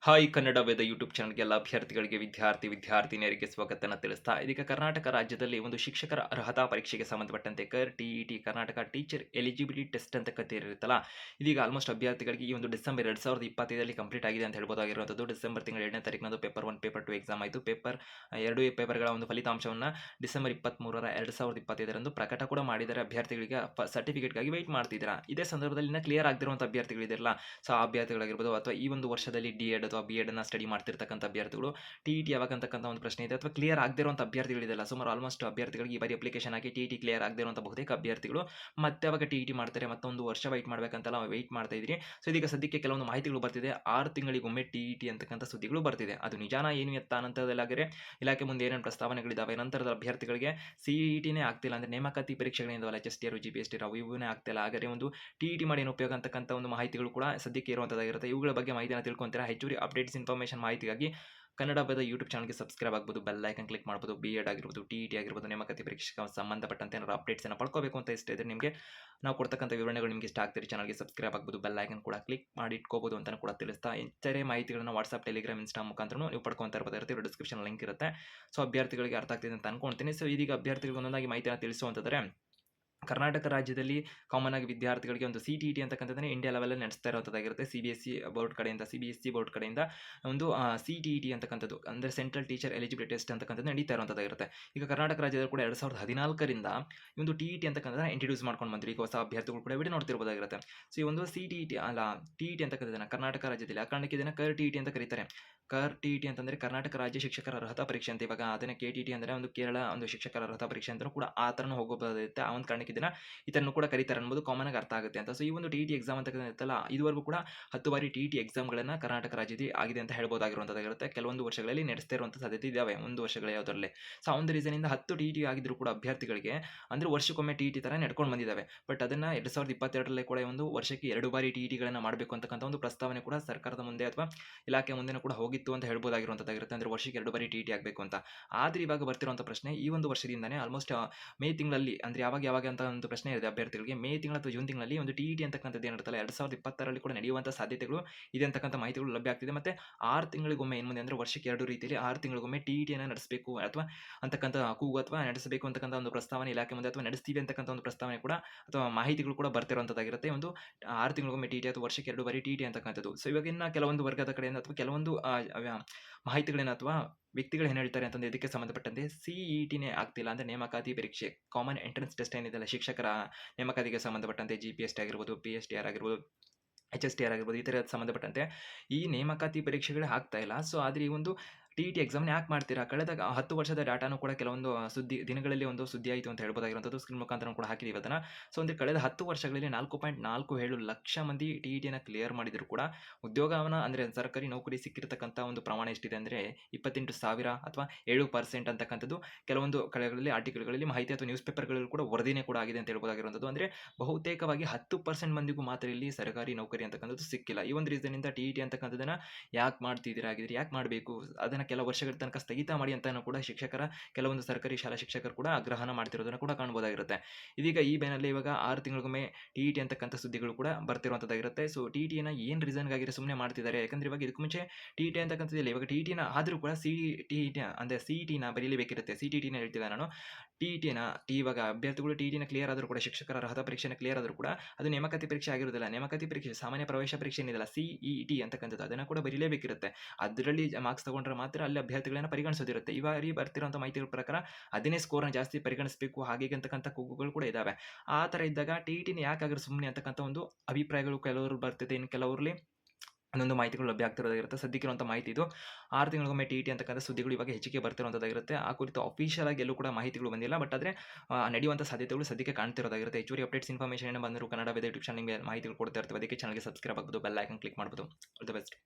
Hi Kannada ವೇದ YouTube ಚಾನಲ್ಗೆ ಎಲ್ಲ ಅಭ್ಯರ್ಥಿಗಳಿಗೆ ವಿದ್ಯಾರ್ಥಿನಿಯರಿಗೆ ಸ್ವಾಗತನ ತಿಳಿಸ್ತಾ ಇದೀಗ ಕರ್ನಾಟಕ ರಾಜ್ಯದಲ್ಲಿ ಒಂದು ಶಿಕ್ಷಕರ ಅರ್ಹತಾ ಪರೀಕ್ಷೆಗೆ ಸಂಬಂಧಪಟ್ಟಂತೆ T Karnataka teacher eligibility test ಅಂತ ಇರುತ್ತಲ್ಲ. ಇದೀಗ ಆಲ್ಮೋಸ್ಟ್ ಅಭ್ಯರ್ಥಿಗಳಿಗೆ ಈ ಒಂದು ಡಿಸೆಂಬರ್ 2025 ಕಂಪ್ಲೀಟ್ ಆಗಿದೆ ಅಂತ ಹೇಳ್ಬೋದಾಗಿರುವಂಥದ್ದು. ಡಿಸೆಂಬರ್ ತಿಂಗಳ 2ನೇ ತಾರೀಕಿನಂದು ಪೇಪರ್ 1 ಪೇಪರ್ 2 ಎಕ್ಸಾಮ್ ಆಯಿತು. ಎರಡು ಪೇಪರ್ಗಳ ಒಂದು ಫಲಿತಾಂಶವನ್ನು ಡಿಸೆಂಬರ್ 23 2025 ಪ್ರಕಟ ಕೂಡ ಮಾಡಿದರೆ ಅಭ್ಯರ್ಥಿಗಳಿಗೆ ಸರ್ಟಿಫಿಕೇಟ್ಗಾಗಿ ವೆಯ್ಟ್ ಮಾಡ್ತಿದ್ದೀರಾ. ಇದೇ ಸಂದರ್ಭದಲ್ಲಿ ಕ್ಲಿಯರ್ ಆಗದಿರುವಂಥ ಅಭ್ಯರ್ಥಿಗಳಿದಿರಲ್ಲ, ಸೊ ಆ ಅಭ್ಯರ್ಥಿಗಳಾಗಿರ್ಬೋದು ಅಥವಾ ಈ ಒಂದು ವರ್ಷದಲ್ಲಿ ಡಿ.ಎಡ್ ಅಥವಾ ಬಿ.ಎಡ್ ಅನ್ನು ಸ್ಟಡಿ ಮಾಡ್ತಿರ್ತಕ್ಕಂಥ ಅಭ್ಯರ್ಥಿಗಳು ಟಿ.ಇ.ಟಿ ಯಾವಾಗ ಅಂತಕ್ಕಂಥ ಒಂದು ಪ್ರಶ್ನೆ ಇದೆ, ಅಥವಾ ಕ್ಲಿಯರ್ ಆಗದಿರುವಂಥ ಅಭ್ಯರ್ಥಿಗಳಿದೆಲ್ಲ ಸುಮಾರು ಆಲ್ಮೋಸ್ಟ್ ಅಭ್ಯರ್ಥಿಗಳಿಗೆ ಈ ಬಾರಿ ಅಪ್ಲಿಕೇಶನ್ ಹಾಕಿ ಟಿ.ಇ.ಟಿ ಕ್ಲಿಯರ್ ಆಗದಿರುವಂಥ ಬಹುತೇಕ ಅಭ್ಯರ್ಥಿಗಳು ಮತ್ತೆ ಅವಾಗ ಟಿ.ಇ.ಟಿ ಮಾಡ್ತಾರೆ, ಮತ್ತೊಂದು ವರ್ಷ ವೆಯ್ಟ್ ಮಾಡಬೇಕಂತೆಲ್ಲ ವೆಯ್ಟ್ ಮಾಡ್ತಾ ಇದ್ರಿ. ಸೊ ಇದೀಗ ಸದ್ಯಕ್ಕೆ ಕೆಲವೊಂದು ಮಾಹಿತಿಗಳು ಬರ್ತಿದೆ. 6 ತಿಂಗಳಿಗೊಮ್ಮೆ ಟಿ.ಇ.ಟಿ ಅಂತಕ್ಕಂಥ ಸುದ್ದಿಗಳು ಬರ್ತಿದೆ. ಅದು ನಿಜಾನ ಏನು ಎತ್ತ ನಂತರದಲ್ಲಾದರೆ ಇಲಾಖೆ ಮುಂದೆ ಏನೇನು ಪ್ರಸ್ತಾವನೆಗಳಿದ್ದಾವೆ, ನಂತರದ ಅಭ್ಯರ್ಥಿಗಳಿಗೆ ಸಿ.ಇ.ಟಿನೇ ಆಗ್ತಿಲ್ಲ ಅಂದರೆ ನೇಮಕಾತಿ ಪರೀಕ್ಷೆಗಳಿಂದವಲ್ಲ, HST GPST ಇವನೇ ಆಗ್ತಿಲ್ಲ, ಹಾಗಾದರೆ ಒಂದು ಟಿ.ಇ.ಟಿ ಮಾಡಿ ಏನು ಉಪಯೋಗ ಅಂತಕ್ಕಂಥ ಒಂದು ಮಾಹಿತಿಗಳು ಕೂಡ ಸದ್ಯಕ್ಕೆ ಇರುವಂಥದ್ದಾಗಿರುತ್ತೆ. ಇವುಗಳ ಬಗ್ಗೆ ಮಾಹಿತಿಯನ್ನು ತಿಳ್ಕೊಂತೀರಾ. ಹೆಚ್ಚುವರಿ ಅಪ್ಡೇಟ್ಸ್ ಇನ್ಫಾರ್ಮೇಷನ್ ಮಾಹಿತಿಗಾಗಿ ಕನ್ನಡ ವೇದ ಯೂಟ್ಯೂಬ್ ಚಾನಲ್ಗೆ ಸಬ್ಸ್ಕ್ರೈಬ್ ಆಗ್ಬೋದು, ಬೆಲ್ ಐಕನ್ ಕ್ಲಿಕ್ ಮಾಡ್ಬೋದು. ಬಿ.ಎಡ್ ಆಗಿರ್ಬೋದು, ಟಿ.ಇ.ಟಿ ಆಗಿರ್ಬೋದು, ನೇಮಕಾತಿ ಪರೀಕ್ಷೆಗೆ ಸಂಬಂಧಪಟ್ಟಂತೆ ಏನಾದ್ರು ಅಪ್ಡೇಟ್ಸನ್ನು ಪಡ್ಕೋಬೇಕು ಅಂತ ಇಷ್ಟ ಇದ್ದರೆ ನಿಮಗೆ ನಾವು ಕೊಡ್ತಕ್ಕಂಥ ವಿವರಣೆಗಳು ನಿಮಗೆ ಇಷ್ಟ ಆಗ್ತಿರಿ, ಚಾನಲ್ಗೆ ಸಬ್ಸ್ಕ್ರೈಬ್ ಆಗ್ಬೋದು, ಬೆಲ್ ಐಕನ್ ಕೂಡ ಕ್ಲಿಕ್ ಮಾಡಿ ಇಟ್ಕೋಬೋದು ಅಂತ ಕೂಡ ತಿಳಿಸ್ತಾ, ಇತರೆ ಮಾಹಿತಿಗಳನ್ನು ವಾಟ್ಸಪ್, ಟೆಲಿಗ್ರಾಮ್, ಇನ್ಸ್ಟಾ ಮುಖಾಂತರ ನೀವು ಪಡ್ಕೊತಾ ಇರ್ಬೋದು. ಡಿಸ್ಕ್ರಿಪ್ಷನ್ ಲಿಂಕ್ ಇರುತ್ತೆ. ಸೊ ಅಭ್ಯರ್ಥಿಗಳಿಗೆ ಅರ್ಥ ಆಗ್ತಿದೆ ಅಂತ ಅನ್ಕೊಳ್ತೀನಿ. ಸೊ ಇದೀಗ ಅಭ್ಯರ್ಥಿಗಳಿಗೆ ಒಂದೊಂದಾಗಿ ಮಾಹಿತಿಯನ್ನು ತಿಳಿಸುವಂತಂದರೆ, ಕರ್ನಾಟಕ ರಾಜ್ಯದಲ್ಲಿ ಕಾಮನ್ ಆಗಿ ವಿದ್ಯಾರ್ಥಿಗಳಿಗೆ ಒಂದು ಸಿ.ಟಿ.ಇ.ಟಿ ಅಂತಕ್ಕಂಥದ್ದನ್ನು ಇಂಡಿಯಾ ಲೆವೆಲಲ್ಲಿ ನಡೆಸ್ತಾ ಇರುವಂಥದ್ದಾಗಿರುತ್ತೆ. CBSE ಬೋರ್ಡ್ ಕಡೆಯಿಂದ ಒಂದು ಸಿ.ಟಿ.ಇ.ಟಿ ಅಂತಕ್ಕಂಥದ್ದು ಅಂದರೆ ಸೆಂಟ್ರಲ್ ಟೀಚರ್ ಎಲಿಜಿಬಿಲಿಟಿ ಟೆಸ್ಟ್ ಅಂತಕ್ಕಂಥದ್ದು ನಡೀತಾ ಇರುವಂಥದ್ದಾಗಿರುತ್ತೆ. ಈಗ ಕರ್ನಾಟಕ ರಾಜ್ಯದಲ್ಲಿ ಕೂಡ 2014ರಿಂದ ಈ ಒಂದು ಟಿ.ಇ.ಟಿ ಅಂತಕ್ಕಂಥದ್ದನ್ನ ಇಂಟ್ರೊಡ್ಯೂಸ್ ಮಾಡ್ಕೊಂಡು ಬಂದರು. ಈಗ ಹೊಸ ಅಭ್ಯರ್ಥಿಗಳು ಕೂಡ ವಿಡಿಯೋ ನೋಡ್ತಿರ್ಬೋದಾಗಿರುತ್ತೆ. ಸೊ ಈ ಒಂದು ಸಿ.ಟಿ.ಇ.ಟಿ ಟಿ.ಇ.ಟಿ ಅಂತಕ್ಕಂಥದ್ದನ್ನು ಕರ್ನಾಟಕ ರಾಜ್ಯದಲ್ಲಿ ಆ ಕಾರಣಕ್ಕೆ ಇದನ್ನು ಟಿ.ಇ.ಟಿ ಅಂತ ಕರೀತಾರೆ. ಟಿ.ಇ.ಟಿ ಅಂತಂದರೆ ಕರ್ನಾಟಕ ರಾಜ್ಯ ಶಿಕ್ಷಕರ ಅರ್ಹತಾ ಪರೀಕ್ಷೆ ಅಂತ. ಇವಾಗ ಅದನ್ನು ಕೆ.ಟಿ.ಟಿ ಅಂದರೆ ಒಂದು ಕೇರಳ ಒಂದು ಶಿಕ್ಷಕರ ಅರ್ಹತಾ ಪರೀಕ್ಷೆ ಅಂತಲೂ ಕೂಡ ಆ ಥರನೂ ಹೋಗಬಹುದಿರುತ್ತೆ. ಆ ಒಂದು ಕಾರಣಕ್ಕೆ ಇದನ್ನು ಕೂಡ ಕರೀತಾರೆ ಅನ್ನೋದು ಕಾಮನ್ ಆಗಿ ಅರ್ಥ ಆಗುತ್ತೆ ಅಂತ. ಸೊ ಈ ಒಂದು ಟಿ.ಇ.ಟಿ ಎಕ್ಸಾಮ್ ಅಂತ ಇರುತ್ತಲ್ಲ, ಇದುವರೆಗೂ ಕೂಡ 10 ಬಾರಿ ಟಿ.ಇ.ಟಿ ಎಕ್ಸಾಮ್ಗಳನ್ನು ಕರ್ನಾಟಕ ರಾಜ್ಯದಲ್ಲಿ ಆಗಿದೆ ಅಂತ ಹೇಳ್ಬೋದಾಗಿರುವಂಥದ್ದಾಗಿರುತ್ತೆ. ಕೆಲವೊಂದು ವರ್ಷಗಳಲ್ಲಿ ನಡೆಸ್ತಾ ಇರುವಂಥ ಸಾಧ್ಯತೆ ಇದ್ದಾವೆ, ಒಂದು ವರ್ಷಗಳ ಯಾವುದರಲ್ಲಿ. ಸೊ ಆ ಒಂದು ರೀಸನಿಂದ 10 ಟಿ.ಇ.ಟಿ ಆಗಿದ್ರು ಕೂಡ ಅಭ್ಯರ್ಥಿಗಳಿಗೆ ಅಂದರೆ ವರ್ಷಕ್ಕೊಮ್ಮೆ ಟಿ.ಇ.ಟಿ ಥರ ನಡ್ಕೊಂಡು ಬಂದಿದ್ದಾವೆ. ಬಟ್ ಅದನ್ನು 2022ರಲ್ಲಿ ಕೂಡ ಒಂದು ವರ್ಷಕ್ಕೆ 2 ಬಾರಿ ಟಿ.ಇ.ಟಿಗಳನ್ನು ಮಾಡಬೇಕು ಅಂತಕ್ಕಂಥ ಒಂದು ಪ್ರಸ್ತಾವನೆ ಕೂಡ ಸರ್ಕಾರದ ಮುಂದೆ ಅಥವಾ ಇಲಾಖೆ ಮುಂದೆ ಕೂಡ ಹೋಗಿತ್ತು ಅಂತ ಹೇಳ್ಬೋದಾಗಿರುವಂಥದ್ದಾಗಿರುತ್ತೆ. ಅಂದರೆ ವರ್ಷಕ್ಕೆ 2 ಬಾರಿ ಟಿ.ಇ.ಟಿ ಆಗಬೇಕು ಅಂತ. ಆದರೆ ಇವಾಗ ಬರ್ತಿರುವಂಥ ಪ್ರಶ್ನೆ, ಈ ಒಂದು ವರ್ಷದಿಂದನೇ ಆಲ್ಮೋಸ್ಟ್ ಮೇ ತಿಂಗಳಲ್ಲಿ ಅಂದರೆ ಯಾವಾಗ ಅಂತ ಒಂದು ಪ್ರಶ್ನೆ ಇದೆ ಅಭ್ಯರ್ಥಿಗಳಿಗೆ. ಮೇ ತಿಂಗಳ ಅಥವಾ ಜೂನ್ ತಿಂಗಳಲ್ಲಿ ಒಂದು ಟಿ.ಇ.ಟಿ ಅಂತಕ್ಕಂಥದ್ದು ಏನಿರುತ್ತಲ್ಲ 2026ರಲ್ಲಿ ಕೂಡ ನಡೆಯುವಂಥ ಸಾಧ್ಯತೆಗಳು ಇದೆ ಅಂತಕ್ಕಂಥ ಮಾಹಿತಿಗಳು ಲಭ್ಯ ಆಗ್ತಿದೆ. ಮತ್ತು 6 ತಿಂಗಳಿಗೊಮ್ಮೆ ಏನು ಮುಂದೆ ಅಂದರೆ ವರ್ಷಕ್ಕೆ 2 ರೀತಿಯಲ್ಲಿ 6 ತಿಂಗಳಿಗೊಮ್ಮೆ ಟಿ.ಇ.ಟಿಯನ್ನು ನಡೆಸಬೇಕು ಅಥವಾ ಅಂತಕ್ಕಂಥ ಕೂಗು ಅಥವಾ ನಡೆಸಬೇಕು ಅಂತಕ್ಕಂಥ ಒಂದು ಪ್ರಸ್ತಾವನೆ ಇಲಾಖೆ ಮುಂದೆ ಅಥವಾ ನಡೆಸ್ತೀವಿ ಅಂತಕ್ಕಂಥ ಒಂದು ಪ್ರಸ್ತಾವನೆ ಕೂಡ ಅಥವಾ ಮಾಹಿತಿಗಳು ಕೂಡ ಬರ್ತಿರುವಂಥದ್ದಾಗಿರುತ್ತೆ. ಒಂದು 6 ತಿಂಗಳಿಗೊಮ್ಮೆ ಟಿ.ಇ.ಟಿ ಅಥವಾ ವರ್ಷಕ್ಕೆ 2 ಬಾರಿ ಟಿ.ಇ.ಟಿ ಅಂತಕ್ಕಂಥದ್ದು. ಸೊ ಇವಾಗ ಇನ್ನು ಕೆಲವೊಂದು ವರ್ಗದ ಕಡೆಯಿಂದ ಅಥವಾ ಕೆಲವೊಂದು ಮಾಹಿತಿಗಳೇನು ಅಥವಾ ವ್ಯಕ್ತಿಗಳು ಏನು ಹೇಳ್ತಾರೆ ಅಂತಂದ್ರೆ, ಇದಕ್ಕೆ ಸಂಬಂಧಪಟ್ಟಂತೆ ಸಿ.ಇ.ಟಿನೇ ಆಗ್ತಿಲ್ಲ ಅಂದರೆ ನೇಮಕಾತಿ ಪರೀಕ್ಷೆ ಕಾಮನ್ ಎಂಟ್ರೆನ್ಸ್ ಟೆಸ್ಟ್ ಏನಿದೆಯಲ್ಲ ಶಿಕ್ಷಕರ ನೇಮಕಾತಿಗೆ ಸಂಬಂಧಪಟ್ಟಂತೆ GPST ಆಗಿರ್ಬೋದು, PSTR ಆಗಿರ್ಬೋದು, HSTR ಆಗಿರ್ಬೋದು, ಈ ಥರ ಸಂಬಂಧಪಟ್ಟಂತೆ ಈ ನೇಮಕಾತಿ ಪರೀಕ್ಷೆಗಳೇ ಆಗ್ತಾ ಇಲ್ಲ. ಸೊ ಆದರೆ ಈ ಒಂದು ಟಿ.ಇ.ಟಿ ಎಕ್ಸಾಮ್ನ ಯಾಕೆ ಮಾಡ್ತೀರಾ? ಕಳೆದ 10 ವರ್ಷದ ಡಾಟಾನು ಕೂಡ ಕೆಲವೊಂದು ದಿನಗಳಲ್ಲಿ ಒಂದು ಸುದ್ದಿ ಆಯಿತು ಅಂತ ಹೇಳ್ಬೋದಾಗಿರುವಂಥದ್ದು. ಸ್ಕ್ರೀನ್ ಮುಖಾಂತರ ಕೂಡ ಹಾಕಿದ್ದೀವಿ ಅದನ್ನು. ಸೊ ಅಂದರೆ ಕಳೆದ 10 ವರ್ಷಗಳಲ್ಲಿ 4.47 ಲಕ್ಷ ಮಂದಿ ಟಿ.ಇ.ಟಿನ ಕ್ಲಿಯರ್ ಮಾಡಿದ್ರು ಕೂಡ ಉದ್ಯೋಗವನ್ನು ಅಂದರೆ ಸರ್ಕಾರಿ ನೌಕರಿ ಸಿಕ್ಕಿರ್ತಕ್ಕಂಥ ಒಂದು ಪ್ರಮಾಣ ಎಷ್ಟಿದೆ ಅಂದರೆ 28,000 ಅಥವಾ 7% ಅಂತಕ್ಕಂಥದ್ದು ಕೆಲವೊಂದು ಕಡೆಗಳಲ್ಲಿ ಆರ್ಟಿಕಲ್ಗಳಲ್ಲಿ ಮಾಹಿತಿ ಅಥವಾ ನ್ಯೂಸ್ ಪೇಪರ್ಗಳಲ್ಲಿ ಕೂಡ ವರದಿನೇ ಕೂಡ ಆಗಿದೆ ಅಂತ ಹೇಳ್ಬೋದಾಗಿರುವಂಥದ್ದು. ಅಂದರೆ ಬಹುತೇಕವಾಗಿ 10% ಮಂದಿಗೂ ಮಾತ್ರ ಇಲ್ಲಿ ಸರ್ಕಾರಿ ನೌಕರಿ ಅಂತಕ್ಕಂಥದ್ದು ಸಿಕ್ಕಿಲ್ಲ. ಈ ಒಂದು ರೀಸನಿಂದ ಟಿ.ಇ.ಟಿ ಅಂತಕ್ಕಂಥದ್ದನ್ನು ಯಾಕೆ ಮಾಡ್ತಿದ್ದೀರಾ, ಆಗಿದ್ರೆ ಯಾಕೆ ಮಾಡಬೇಕು, ಅದನ್ನು ಕೆಲವು ವರ್ಷಗಳ ತನಕ ಸ್ಥಗಿತ ಮಾಡಿ ಅಂತಾನು ಕೂಡ ಕೆಲವೊಂದು ಸರ್ಕಾರಿ ಶಾಲಾ ಶಿಕ್ಷಕರು ಕೂಡ ಆಗ್ರಹನ ಮಾಡ್ತಿರೋದನ್ನು ಕೂಡ ಕಾಣಬಹುದಾಗಿರುತ್ತೆ. ಇದೀಗ ಈ ಬೆನ್ನಲ್ಲೇ ಇವಾಗ 6 ತಿಂಗಳಿಗೊಮ್ಮೆ ಟಿ.ಇ.ಟಿ ಅಂತಕ್ಕಂಥ ಸುದ್ದಿಗಳು ಕೂಡ ಬರ್ತಿರುವಂಥದ್ದಾಗಿರುತ್ತೆ. ಸೊ ಟಿ.ಇ.ಟಿನ ಏನು ರೀಸನ್ಗಾಗಿರೋ ಸುಮ್ಮನೆ ಮಾಡ್ತಿದ್ದಾರೆ, ಯಾಕಂದ್ರೆ ಇವಾಗ ಇದಕ್ಕೆ ಮುಂಚೆ ಟಿ.ಇ.ಟಿ ಅಂತಕ್ಕಂಥದ್ದಿಲ್ಲ. ಇವಾಗ ಟಿ.ಇ.ಟಿನ ಆದರೂ ಕೂಡ ಟಿ.ಇ.ಟಿ ಅಂದರೆ ಸಿ.ಇ.ಟಿನ ಬರೀಲೇಬೇಕಿರುತ್ತೆ. ಸಿ.ಟಿ.ಟಿನ ಹೇಳ್ತಿಲ್ಲ ನಾನು. ಇವಾಗ ಅಭ್ಯರ್ಥಿಗಳು ಟಿ.ಇ.ಟಿನ ಕ್ಲಿಯರ್ ಆದರೂ ಕೂಡ, ಶಿಕ್ಷಕರ ಅರ್ಹತಾ ಪರೀಕ್ಷೆನ ಕ್ಲಿಯರ್ ಆದರೂ ಕೂಡ ಅದು ನೇಮಕಾತಿ ಪರೀಕ್ಷೆ ಆಗಿರೋದಿಲ್ಲ. ನೇಮಕಾತಿ ಪರೀಕ್ಷೆ ಸಾಮಾನ್ಯ ಪ್ರವೇಶ ಪರೀಕ್ಷೆ ಏನಿದೆಯಲ್ಲ ಸಿ.ಇ.ಟಿ ಅಂತಕ್ಕಂಥದ್ದು, ಅದನ್ನು ಕೂಡ ಬರೀಲೇಬೇಕಿರುತ್ತೆ. ಅದರಲ್ಲಿ ಮಾರ್ಕ್ಸ್ ತಗೊಂಡ್ರೆ ಮಾತ್ರ ಅಲ್ಲಿ ಅಭ್ಯರ್ಥಿಗಳನ್ನ ಪರಿಗಣಿಸೋದಿರುತ್ತೆ. ಈ ಬಾರಿ ಬರ್ತಿರುವಂಥ ಮಾಹಿತಿಗಳ ಪ್ರಕಾರ ಅದನ್ನೇ ಸ್ಕೋರ್ನ ಜಾಸ್ತಿ ಪರಿಗಣಿಸಬೇಕು ಹಾಗೆ ಅಂತಕ್ಕಂಥ ಕೂಗುಗಳು ಕೂಡ ಇದ್ದಾವೆ. ಆ ಥರ ಇದ್ದಾಗ ಟಿ.ಇ.ಟಿನ ಯಾಕಾಗಿರೋ ಸುಮ್ಮನೆ ಅಂತಕ್ಕಂಥ ಒಂದು ಅಭಿಪ್ರಾಯಗಳು ಕೆಲವರು ಬರ್ತಿದೆ. ಇನ್ನು ಕೆಲವರಲ್ಲಿ ಒಂದೊಂದು ಮಾಹಿತಿಗಳು ಲಭ್ಯ ಆಗ್ತಿರೋದಾಗಿರುತ್ತೆ. ಸದ್ಯಕ್ಕಿರುವಂಥ ಮಾಹಿತಿ ಇದು. 6 ತಿಂಗಳಿಗೊಮ್ಮೆ ಟಿ.ಇ.ಟಿ ಅಂತಕ್ಕಂಥ ಸುದ್ದಿಗಳು ಇವಾಗ ಹೆಚ್ಚಿಗೆ ಬರ್ತಿರುವಂಥದ್ದಾಗಿರುತ್ತೆ. ಆ ಕುರಿತು ಅಫಿಷಿಯಲ್ ಆಗಿ ಎಲ್ಲೂ ಕೂಡ ಮಾಹಿತಿಗಳು ಬಂದಿಲ್ಲ. ಬಟ್ ಆದರೆ ನಡೆಯುವಂಥ ಸಾಧ್ಯತೆಗಳು ಸದ್ಯಕ್ಕೆ ಕಾಣ್ತಿರೋದಾಗಿರುತ್ತೆ. ಹೆಚ್ಚುವರಿ ಅಪ್ಡೇಟ್ಸ್ ಇನ್ಫಾರ್ಮೇಷನ್ ಏನು ಬಂದರೂ ಕನ್ನಡ ವೇದ ಯೂಟ್ಯೂಬ್ ಚಾನಲ್ಗೆ ಮಾಹಿತಿಗಳು ಕೊಡ್ತಾ ಇರ್ತೀವಿ. ಅದಕ್ಕೆ ಚಾನಲ್ಗೆ ಸಬ್ಸ್ಕ್ರೈಬ್ ಆಗ್ಬೋದು, ಬೆಲ್ ಐಕನ್ ಕ್ಲಿಕ್ ಮಾಡ್ಬೋದು. All the best.